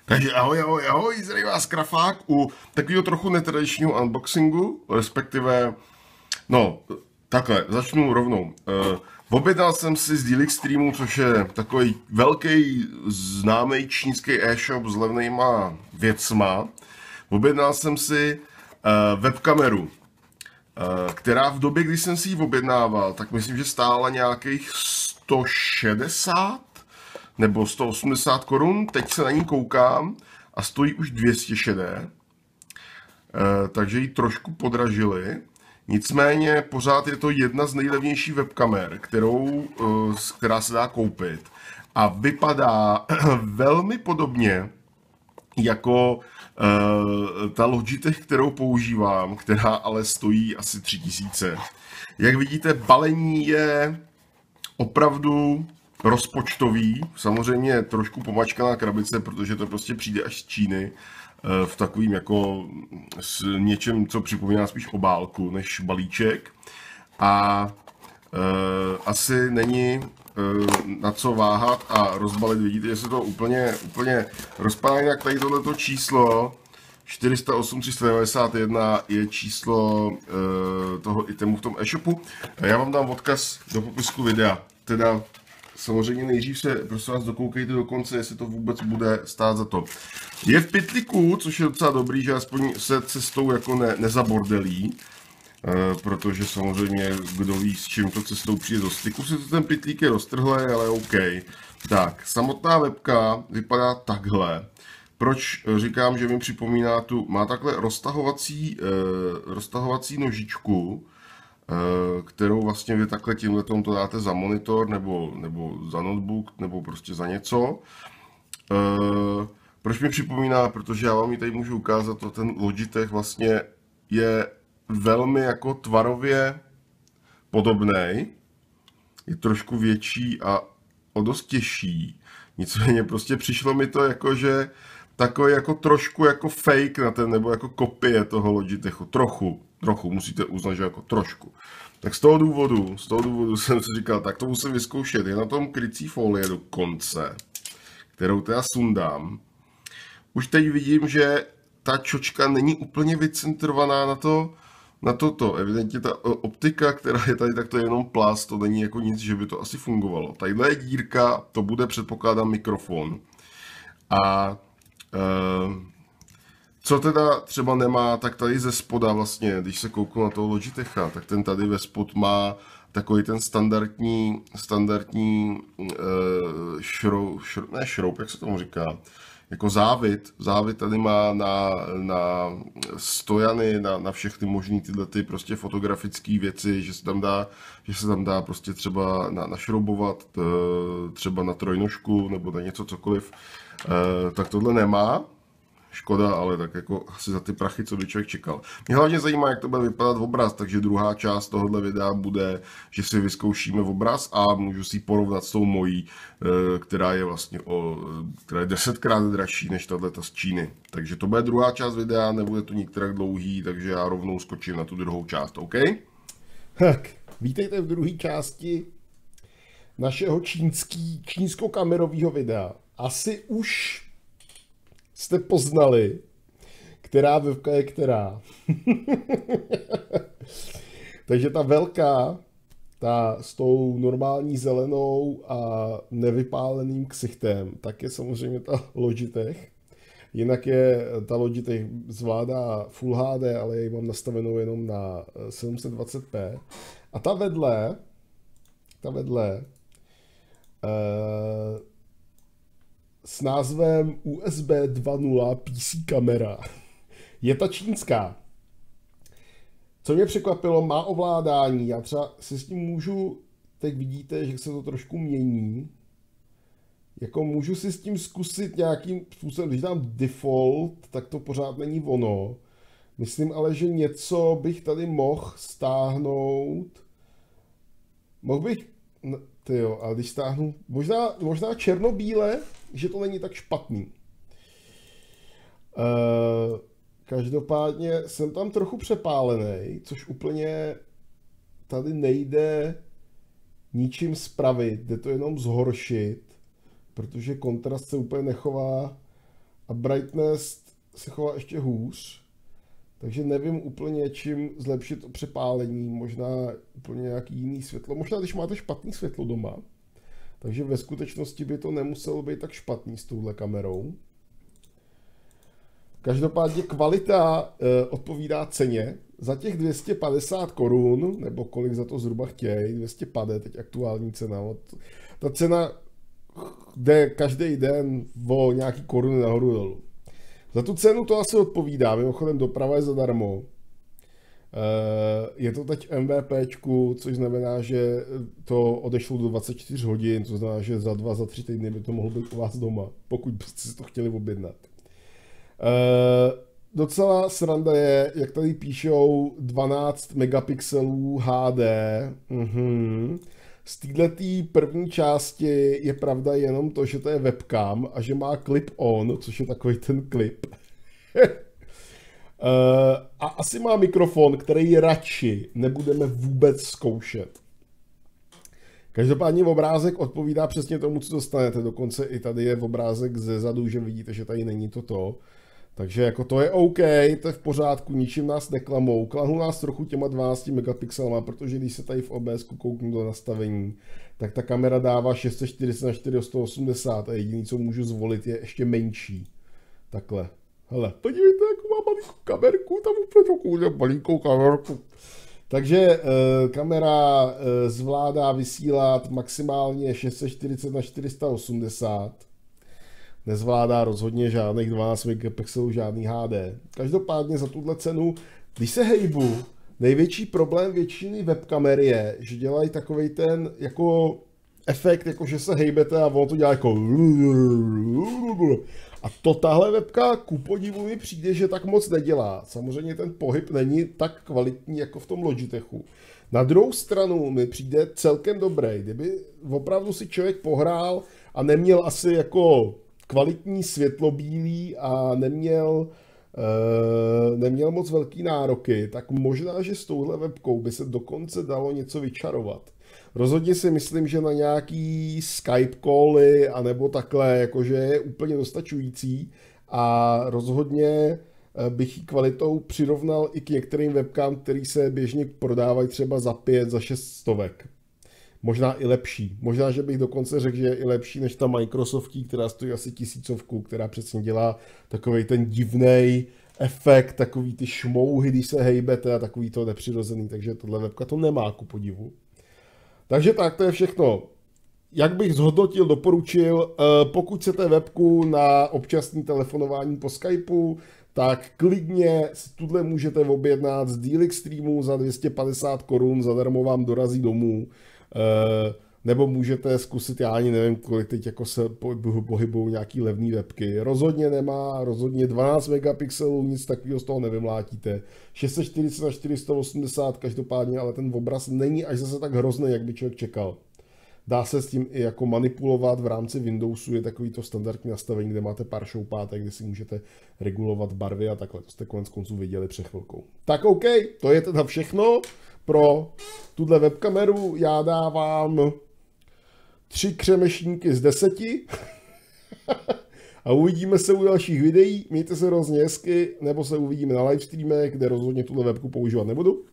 Takže ahoj, zdravím vás Krafák u takového trochu netradičního unboxingu, respektive, no, takhle, začnu rovnou. Objednal jsem si z Deal Extremu, což je takový velký známý čínský e-shop s levnýma věcma. Objednal jsem si webkameru, která v době, kdy jsem si ji objednával, tak myslím, že stála nějakých 160 nebo 180 korun. Teď se na ní koukám a stojí už 260, takže ji trošku podražili. Nicméně pořád je to jedna z nejlevnějších webkamer, která se dá koupit. A vypadá velmi podobně jako ta Logitech, kterou používám, která ale stojí asi 3000. Jak vidíte, balení je opravdu rozpočtový, samozřejmě trošku pomačkaná krabice, protože to prostě přijde až z Číny, v takovým jako s něčem, co připomíná spíš obálku než balíček. A asi není na co váhat a rozbalit. Vidíte, že se to úplně rozpadá. Jak tady tohleto číslo 408 391 je číslo toho itemu v tom e-shopu. Já vám dám odkaz do popisku videa. Teda samozřejmě nejdřív se, prosím vás, dokoukejte do konce, jestli to vůbec bude stát za to. Je v pytliku, což je docela dobrý, že aspoň se cestou jako nezabordelí, protože samozřejmě kdo ví, s čím to cestou přijde do styku, si to ten pytlík je roztrhlé, ale OK. Tak, samotná webka vypadá takhle. Proč říkám, že mi připomíná má takhle roztahovací nožičku, kterou vlastně vy takhle tímhletom to dáte za monitor nebo za notebook nebo prostě za něco. Proč mi připomíná? Protože já vám ji tady můžu ukázat, to ten Logitech vlastně je velmi jako tvarově podobnej, je trošku větší a o dost těžší. Nicméně prostě přišlo mi to jako, že takový jako trošku jako fake na ten, nebo jako kopie toho Logitechu. Trochu, musíte uznat, že jako trošku. Tak z toho důvodu jsem si říkal, tak to musím vyzkoušet. Je na tom krycí folie do konce, kterou teda sundám. Už teď vidím, že ta čočka není úplně vycentrovaná na toto. Evidentně ta optika, která je tady, tak to je jenom plast, to není jako nic, že by to asi fungovalo. Tadyhle je dírka, to bude předpokládám mikrofon. A co teda třeba nemá, tak tady ze spoda vlastně, když se kouknu na toho Logitecha, tak ten tady ve spod má takový ten standardní šroub, jak se tomu říká, jako závit tady má na stojany, na všechny možný tyhle ty prostě fotografické věci, že se tam dá prostě třeba našroubovat, třeba na trojnožku nebo na něco cokoliv, tak tohle nemá. Škoda, ale tak jako asi za ty prachy, co by člověk čekal. Mě hlavně zajímá, jak to bude vypadat v obraz, takže druhá část tohohle videa bude, že si vyzkoušíme v obraz a můžu si ji porovnat s tou mojí, která je vlastně která je 10krát dražší než tato z Číny. Takže to bude druhá část videa, nebude to nikterak dlouhý, takže já rovnou skočím na tu druhou část, OK? Tak, vítejte v druhé části našeho čínsko-kamerového videa. Asi už jste poznali, která webka je která. Takže ta velká, ta s tou normální zelenou a nevypáleným ksichtem, tak je samozřejmě ta Logitech. Jinak je ta Logitech zvládá Full HD, ale já ji mám nastavenou jenom na 720p. A ta vedle s názvem USB 2.0 PC kamera je ta čínská. Co mě překvapilo, má ovládání. Já třeba si s tím můžu, teď vidíte, že se to trošku mění. Jako můžu si s tím zkusit nějakým způsobem, když dám default, tak to pořád není ono. Myslím ale, že něco bych tady mohl stáhnout. Mohl bych, no, tyjo, ale když stáhnu, možná černobíle, že to není tak špatný. Každopádně jsem tam trochu přepálený, což úplně tady nejde ničím spravit, jde to jenom zhoršit, protože kontrast se úplně nechová a brightness se chová ještě hůř. Takže nevím úplně, čím zlepšit to přepálení, možná úplně nějaký jiný světlo. Možná, když máte špatný světlo doma, takže ve skutečnosti by to nemuselo být tak špatný s touhle kamerou. Každopádně kvalita odpovídá ceně. Za těch 250 korun, nebo kolik za to zhruba chtějí, 250, teď aktuální cena. Ta cena jde každý den o nějaký koruny nahoru dolů. Za tu cenu to asi odpovídá, mimochodem doprava je zadarmo. Je to teď MVPčku, což znamená, že to odešlo do 24 hodin, to znamená, že za 2, za 3 týdny by to mohlo být u vás doma, pokud byste si to chtěli objednat. Docela sranda je, jak tady píšou, 12 megapixelů HD. Z této první části je pravda jenom to, že to je webcam a že má clip on, což je takový ten klip. A asi má mikrofon, který radši nebudeme vůbec zkoušet. Každopádně obrázek odpovídá přesně tomu, co dostanete. Dokonce i tady je obrázek ze zadu, že vidíte, že tady není toto. Takže jako to je OK, to je v pořádku, ničím nás neklamou. Klamou nás trochu těma 12 megapixelama, protože když se tady v OBS kouknu do nastavení, tak ta kamera dává 640 na 480 a jediný, co můžu zvolit, je ještě menší. Takhle. Hele, podívejte, jakou má malinkou kamerku, tam úplně takovou malinkou kamerku. Takže kamera zvládá vysílat maximálně 640 na 480. Nezvládá rozhodně žádných 12 megapixelů, žádný HD. Každopádně za tuhle cenu, když se hejbu, největší problém většiny webkamer je, že dělají takovej ten jako efekt, jako že se hejbete a ono to dělá jako a to tahle webka ku podivu mi přijde, že tak moc nedělá. Samozřejmě ten pohyb není tak kvalitní jako v tom Logitechu. Na druhou stranu mi přijde celkem dobrý. Kdyby opravdu si člověk pohrál a neměl asi jako kvalitní světlobílý a neměl moc velký nároky, tak možná, že s touhle webkou by se dokonce dalo něco vyčarovat. Rozhodně si myslím, že na nějaký Skype cally anebo takhle, jakože je úplně dostačující a rozhodně bych ji kvalitou přirovnal i k některým webkám, který se běžně prodávají třeba za 5, za 6 stovek. Možná i lepší. Možná, že bych dokonce řekl, že je i lepší než ta Microsoftí, která stojí asi 1000, která přesně dělá takovej ten divnej efekt, takový ty šmouhy, když se hejbete a takový to nepřirozený. Takže tohle webka to nemá, ku podivu. Takže tak, to je všechno. Jak bych zhodnotil, doporučil, pokud chcete webku na občasné telefonování po Skypeu, tak klidně tuhle můžete objednat z Deal Streamu za 250 korun, zadarmo vám dorazí domů. Nebo můžete zkusit, já ani nevím, kolik teď jako se pohybují nějaký levný webky. Rozhodně nemá, rozhodně 12 megapixelů, nic takového z toho nevymlátíte. 640 na 480 každopádně, ale ten obraz není až zase tak hrozný, jak by člověk čekal. Dá se s tím i jako manipulovat v rámci Windowsu, je takový to standardní nastavení, kde máte pár šoupátek, kde si můžete regulovat barvy a takhle. To jste konec konců viděli před chvilkou. Tak OK, to je teda všechno pro tuhle webkameru. Já dávám 3 křemešníky z 10 a uvidíme se u dalších videí. Mějte se hrozně hezky, nebo se uvidíme na livestreamech, kde rozhodně tuhle webku používat nebudu.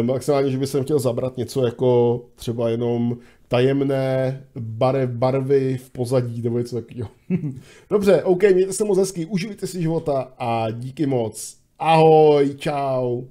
Maximálně, že bych chtěl zabrat něco jako třeba jenom tajemné barvy v pozadí nebo něco takového. Dobře, OK, mějte se moc hezky, užijte si života a díky moc. Ahoj, čau.